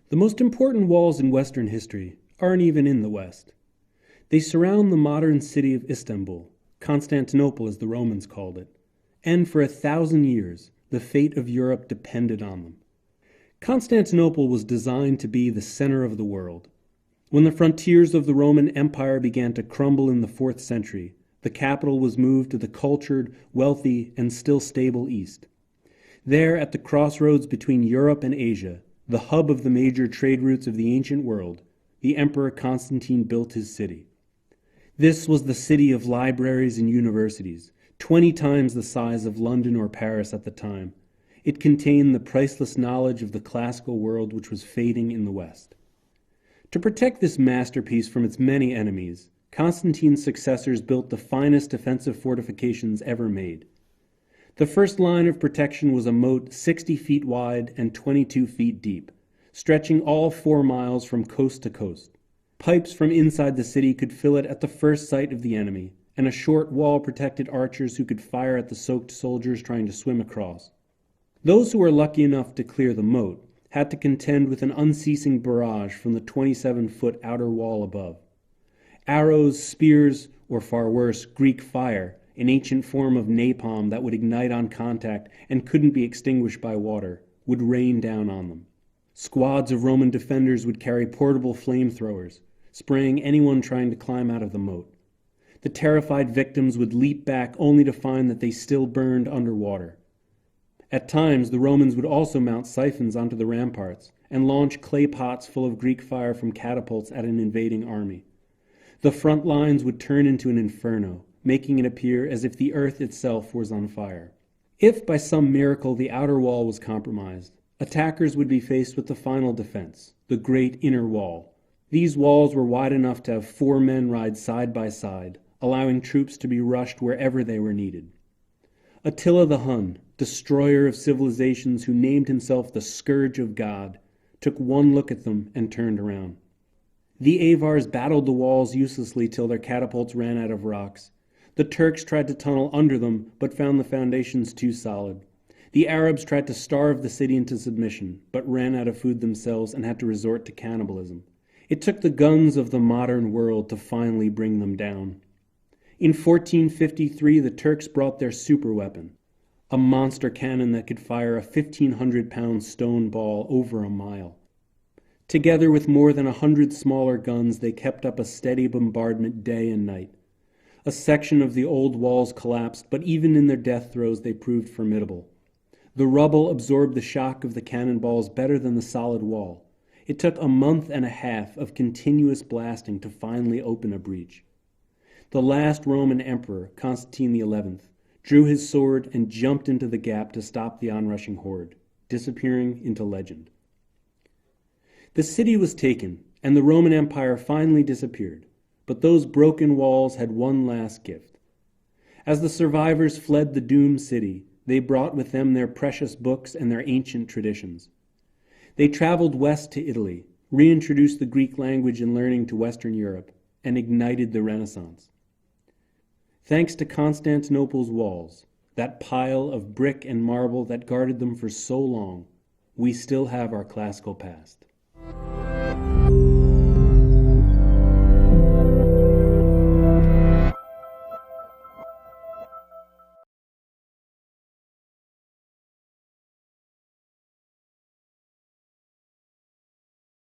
The most important walls in Western history aren't even in the West. They surround the modern city of Istanbul, Constantinople as the Romans called it, and for 1,000 years the fate of Europe depended on them. Constantinople was designed to be the center of the world. When the frontiers of the Roman Empire began to crumble in the 4th century, the capital was moved to the cultured, wealthy, and still stable East. There, at the crossroads between Europe and Asia, the hub of the major trade routes of the ancient world, the Emperor Constantine built his city. This was the city of libraries and universities, 20 times the size of London or Paris at the time. It contained the priceless knowledge of the classical world which was fading in the West. To protect this masterpiece from its many enemies, Constantine's successors built the finest defensive fortifications ever made. The first line of protection was a moat 60 feet wide and 22 feet deep, stretching all 4 miles from coast to coast. Pipes from inside the city could fill it at the first sight of the enemy, and a short wall protected archers who could fire at the soaked soldiers trying to swim across. Those who were lucky enough to clear the moat had to contend with an unceasing barrage from the 27-foot outer wall above. Arrows, spears, or far worse, Greek fire, an ancient form of napalm that would ignite on contact and couldn't be extinguished by water, would rain down on them. Squads of Roman defenders would carry portable flamethrowers, spraying anyone trying to climb out of the moat. The terrified victims would leap back only to find that they still burned underwater. At times, the Romans would also mount siphons onto the ramparts and launch clay pots full of Greek fire from catapults at an invading army. The front lines would turn into an inferno, making it appear as if the earth itself was on fire. If by some miracle the outer wall was compromised, attackers would be faced with the final defense, the great inner wall. These walls were wide enough to have 4 men ride side by side, allowing troops to be rushed wherever they were needed. Attila the Hun, destroyer of civilizations who named himself the Scourge of God, took one look at them and turned around. The Avars battled the walls uselessly till their catapults ran out of rocks. The Turks tried to tunnel under them, but found the foundations too solid. The Arabs tried to starve the city into submission, but ran out of food themselves and had to resort to cannibalism. It took the guns of the modern world to finally bring them down. In 1453, the Turks brought their superweapon, a monster cannon that could fire a 1,500-pound stone ball over a mile. Together with more than 100 smaller guns, they kept up a steady bombardment day and night. A section of the old walls collapsed, but even in their death throes they proved formidable. The rubble absorbed the shock of the cannonballs better than the solid wall. It took a month and a half of continuous blasting to finally open a breach. The last Roman emperor, Constantine XI, drew his sword and jumped into the gap to stop the onrushing horde, disappearing into legend. The city was taken, and the Roman Empire finally disappeared, but those broken walls had one last gift. As the survivors fled the doomed city, they brought with them their precious books and their ancient traditions. They traveled west to Italy, reintroduced the Greek language and learning to Western Europe, and ignited the Renaissance. Thanks to Constantinople's walls, that pile of brick and marble that guarded them for so long, we still have our classical past.